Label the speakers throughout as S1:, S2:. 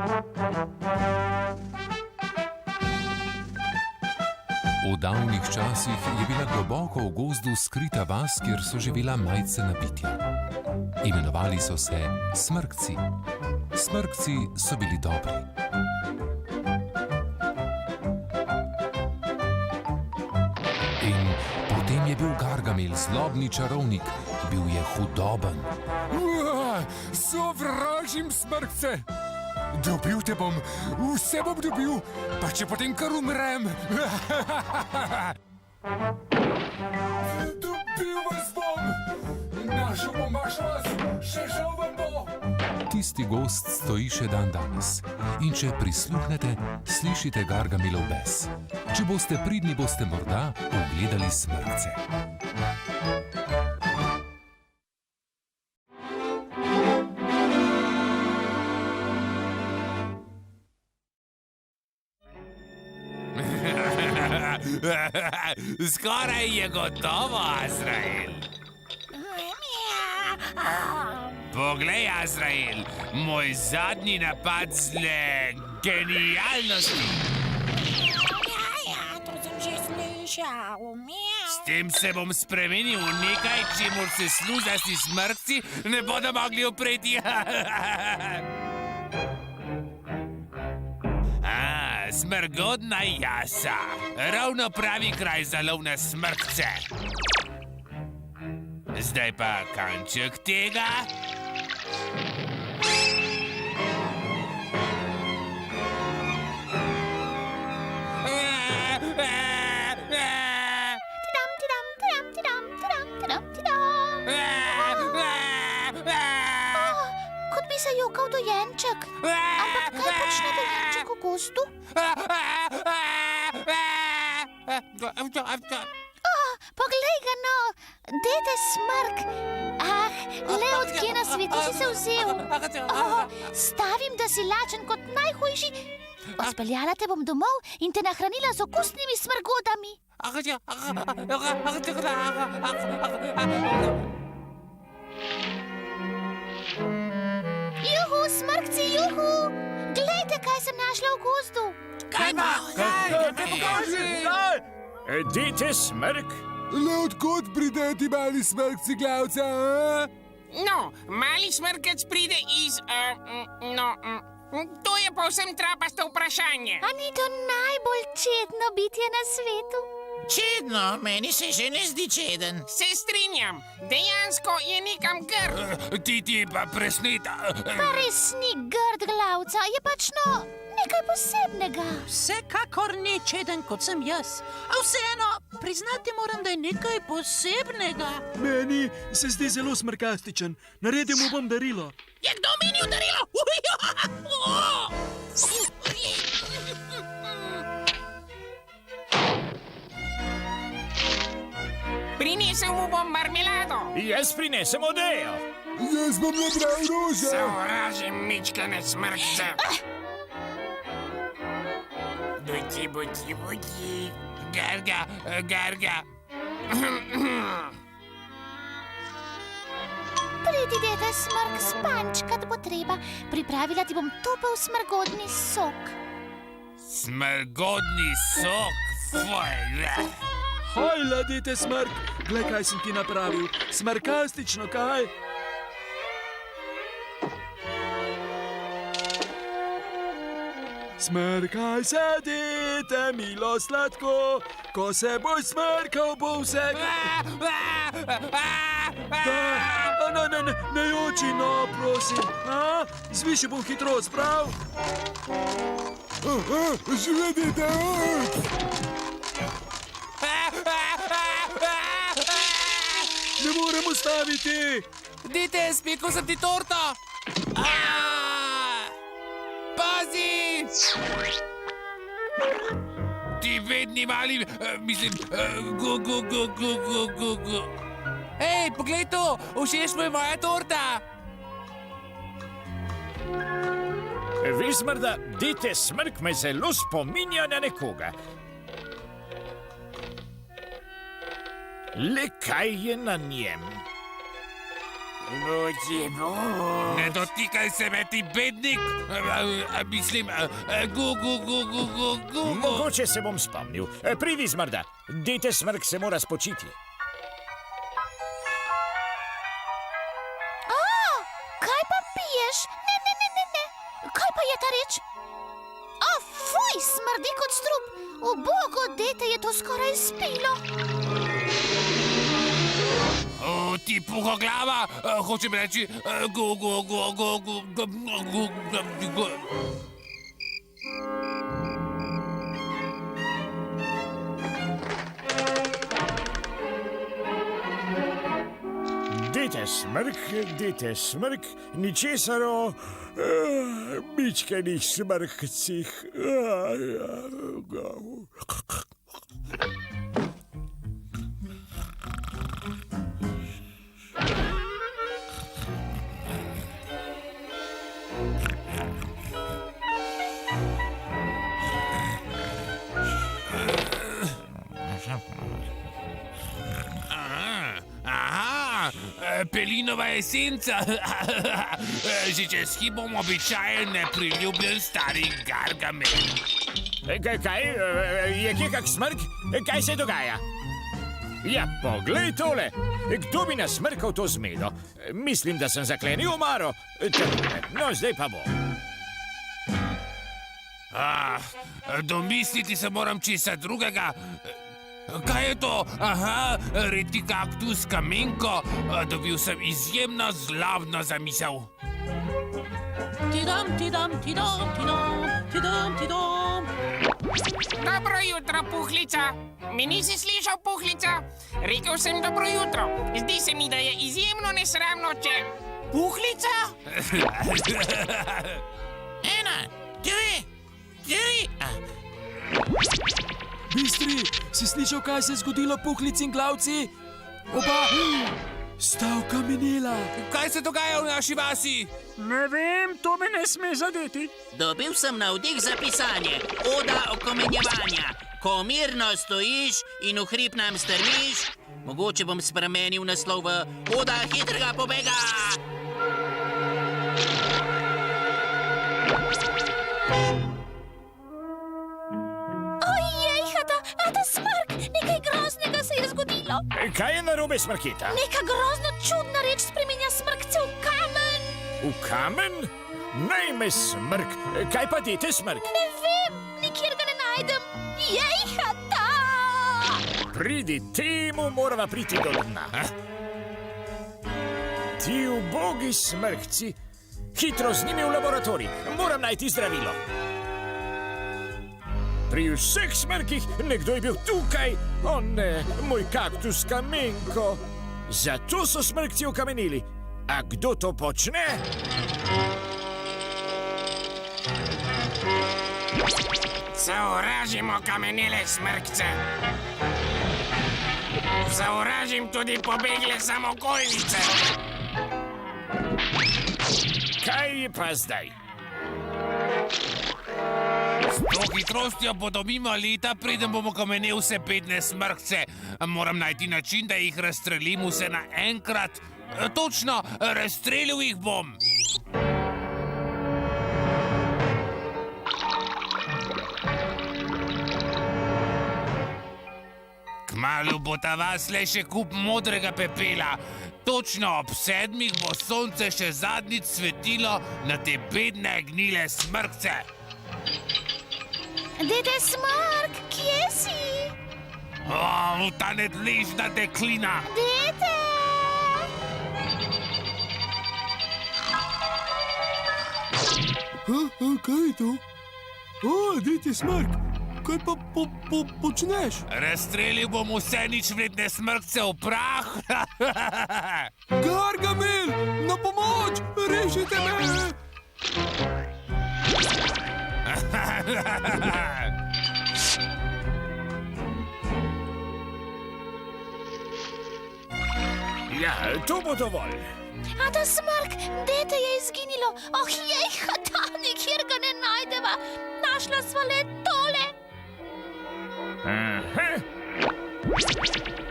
S1: V davnih časih je bila globoko v gozdu skrita vas, kjer so živela majcena bitja. Imenovali so se smrkci. Smrkci so bili dobri. In potem je bil Gargamel zlobni čarovnik, bil je hudoben.
S2: Sovražim smrkce! Dobil te bom, vse bom dobil, pa če potem kar umrem. Dobil vas bom! Našel bom vaš vas, še žal vam bo!
S1: Tisti gozd stoji še dan danes. In če prisluhnete, slišite Gargamelov bes. Če boste pridni, boste morda ugledali smrkce.
S3: Skoraj je gotovo, Azrael. Poglej, Azrael, moj zadnji napad zle genialnosti.
S4: To sem že slišal.
S3: S tem se bom spremenil v nekaj, čemur se sluzasti smrkci ne bodo mogli upreti. Smrgodna jasa. Ravno pravi kraj za lov na smrkce. Zdaj pa kanček tega.
S4: Kot bi se jokal dojenček. Ampak kaj počne dojenček v gozdu? Poglej ga, no, dede smrk. Le odkje na svetu si se vzel? Stavim, da si lačen kot najhujši. Odpeljala te bom domov in te nahranila z okusnimi smrgodami. Juhu, smrkci, juhu! Glejte, kaj sem našla v gozdu.
S3: Kaj pa?
S5: Dite smrk?
S2: Le odkot pride ti mali smrkci, glavca,
S6: No, mali smrkec pride iz... to je povsem trapasto vprašanje.
S4: A ni to najbolj čedno bitje na svetu?
S7: Čedno, meni se že ne zdi čeden.
S6: Se strinjam, dejansko je nekam grd.
S3: Ti pa presneta.
S4: Pa res ni grd, glavca, je pač no nekaj posebnega.
S8: Vsekakor ni čeden, kot sem jaz. A vseeno, priznati moram, da je nekaj posebnega.
S5: Meni se zdi zelo smrkastičen. Naredil mu bom darilo.
S7: Je kdo omenil darilo?
S6: Prinesel mu bom marmelado.
S5: Jaz prinesem odejo.
S2: Jaz bom nabral rože.
S6: Sovražim mičkane smrkce. Buti.
S3: Garga.
S4: Pridi, dede smrk, spančkat bo treba. Pripravila ti bom topel smrgodni sok.
S3: Smrgodni sok?
S5: Hojla, dite smrk. Glej, kaj sem ti napravil. Smrkastično, kaj? Smrkaj se, dite, milo sladko. Ko se boš smrkal, bo vse... Ne joči, no, prosim. Zviši bom hitrost, prav?
S2: Žvedite,
S5: Ne morem ustaviti.
S3: Dite, spekel sem ti torto. Pazi! Ti vedni mali, mislim, gu. Hej, poglej to, všeč mu je moja torta.
S5: Vizmrda, dite smrk me zelo spominja na nekoga. Le kaj je na njem?
S3: Ne dotikaj se me, ti bednik! Mislim, gu.
S9: Mogoče se bom spomnil. Pridi, Zmrda. Dete Smrk se mora spočiti.
S4: Kaj pa piješ? Ne. Kaj pa je ta reč? Fuj, smrdi kot strup. Ubogo, dete je to skoraj spilo.
S3: Ti puhoglava, hočem reči, gu.
S9: Dete Smrk, ničesar o mičkenih smrkcih.
S3: Pelinova esenca. Že čez hip bom običajen nepriljubljen stari Gargamel.
S9: Kaj? Je kje kak smrk? Kaj se dogaja? Ja, poglej tole. Kdo bi nasmrkal to zmedo? Mislim, da sem zaklenil omaro. No, zdaj pa bo.
S3: Domisliti se moram česa drugega. Kaj je to? Aha, reti kaktus kamenko. Dobil sem izjemno zlavno zamisel.
S8: Tidam.
S6: Dobro jutro, Puhlica. Me nisi slišal, Puhlica? Rekel sem dobro jutro. Zdi se mi, da je izjemno nesramno, če... Puhlica?
S7: 1, 2, 3.
S5: Bistri, si slišal, kaj se je zgodilo, Puhlici in Glavci? Oba sta okamenela.
S3: Kaj se dogaja v naši vasi?
S5: Ne vem, to me ne sme zadeti.
S8: Dobil sem navdih za pisanje. Oda okamenjevanja. Ko mirno stojiš in v hrib nam strmiš, mogoče bom spremenil naslov v Oda hitrega pobega.
S4: Ata Smrk, nekaj groznega se je zgodilo.
S9: Kaj je narobe, Smrkita?
S4: Neka grozno čudna reč spreminja smrkce v kamen.
S9: V kamen? Najme Smrk. Kaj pa dete Smrk?
S4: Ne vem, nikjer ga ne najdem. Jejhata!
S9: Pridi, temu morava priti do dna. Ti ubogi smrkci, hitro z njimi v laboratorij. Moram najti zdravilo. Pri vseh smrkih nekdo je bil tukaj. O ne, moj kaktus kamenko. Zato so smrkci okamenili. A kdo to počne?
S6: Zaoražimo kamenele smrkce. Zaoražim tudi pobegle samokolnice.
S9: Kaj je pa zdaj?
S3: S to hitrostjo bodo mimo leta, preden bomo kameneli vse bedne smrkce. Moram najti način, da jih razstrelim vse naenkrat. Točno, razstrelil jih bom. Kmalu bo ta vas le še kup modrega pepela. Točno ob 7 bo sonce še zadnjič svetilo na te bedne gnile smrkce.
S4: Dede Smrk, kje si?
S3: Ta nedležna deklina.
S4: Dede!
S5: Kaj je to? Dete Smrk, kaj pa počneš?
S3: Razstrelil bom vse ničvredne smrkce v prah.
S5: Gargamel, na pomoč, rešite me!
S9: Ja, to bo dovolj.
S4: Ata Smrk, dete je izginilo. Jejhata, nikjer ga ne najdeva. Našla sva le tole.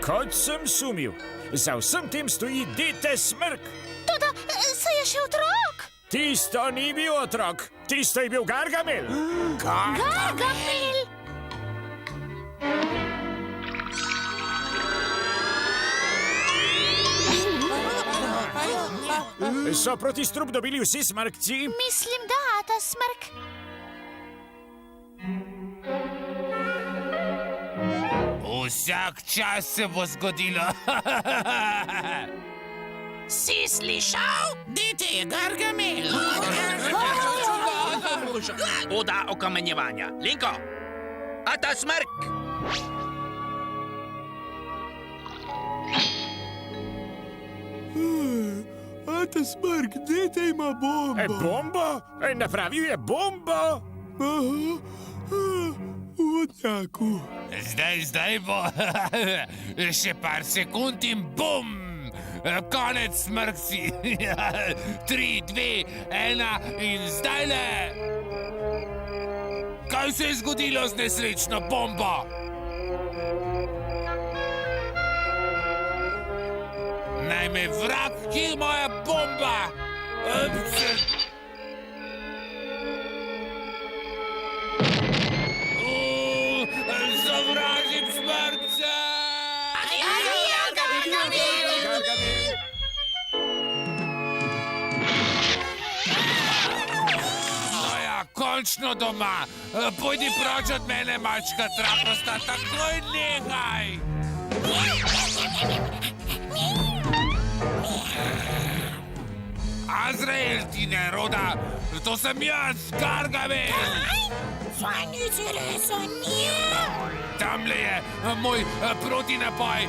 S9: Kot sem sumil, za vsem tem stoji dete Smrk.
S4: To še otrok.
S9: Tisto ni bil otrok, tisto je bil Gargamel.
S4: Gargamel.
S9: So proti strup dobili vsi smrkci?
S4: Mislim, da, ta smrk.
S3: Vsak čas se bo zgodilo.
S7: Si slišal? Dite je Gargamel.
S8: Oda okamenjevanja. Linko, a ta smrk?
S5: Ata smrk, dete ima bombo.
S9: Bombo? Napravil je bombo?
S5: Aha, v vodnjaku.
S3: Zdaj bo. Še par sekund in bum! Konec smrkci. 3, 2, 1 in zdajle. Kaj se je zgodilo z nesrečno bombo? Naj me vrag, kje je moja bomba? Zavražim smrkce! No ja, končno doma. Pojdi proč od mene, mačka traposta, takoj nehaj! Azrael, ti neroda, to sem jaz, Gargamel! Tamle je moj protinapoj.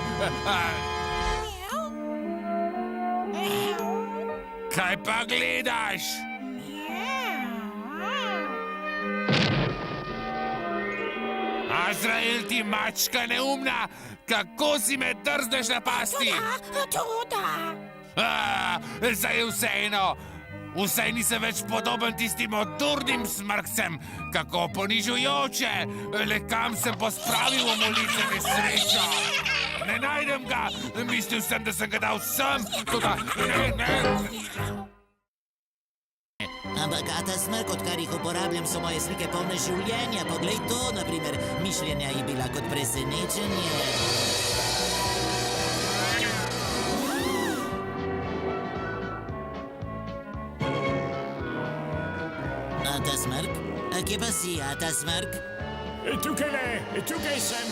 S3: Kaj pa gledaš? Azrael, ti mačka neumna, kako si me drzneš napasti? Zdaj je vseeno. Vsaj nisem več podoben tistim odurnim smrkcem, kako ponižujoče. Le kam sem pospravil omolice nesrečo? Ne najdem ga, mislil sem, da sem ga dal sem, toda ne.
S10: Ampak ta smrk, odkar jih uporabljam, so moje slike polne življenja. Poglej to, naprimer, mišljenja je bila kot presenečenje. Ata smrk? Kje pa si, Ata smrk?
S9: Tukaj sem.